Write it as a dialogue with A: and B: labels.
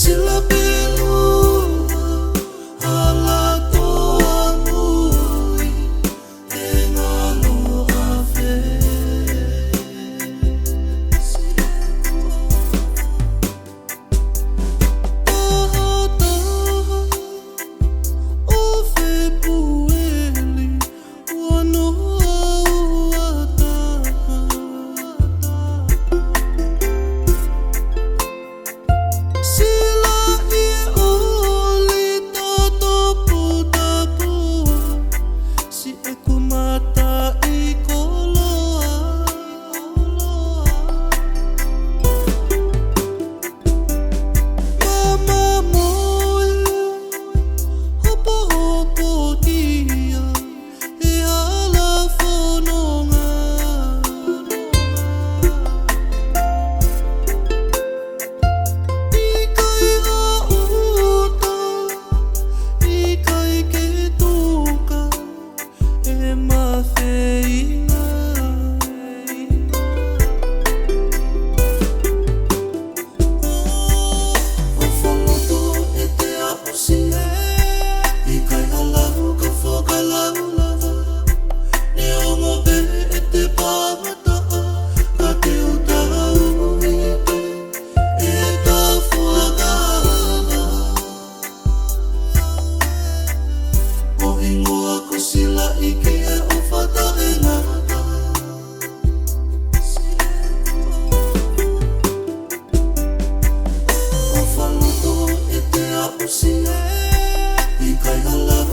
A: Sila pelua ala toa mui e ngalo afe. Taha taha o fe pueli wano au ataha. Sila I oli toto putapu si e kumata I koloa. Mama moe hopo hopo kia e ala fononga. Ikai hauta, ikai ke tuka e mawheinga. O whangoto e te aosi e, ikai halau ka whakalau lava. Ne ongo pe e te pāmataa, ka te utau I te e ka whakanga. O ingoa ko sila I ke e o whataenga. O whangoto e te aosi e, ikai halau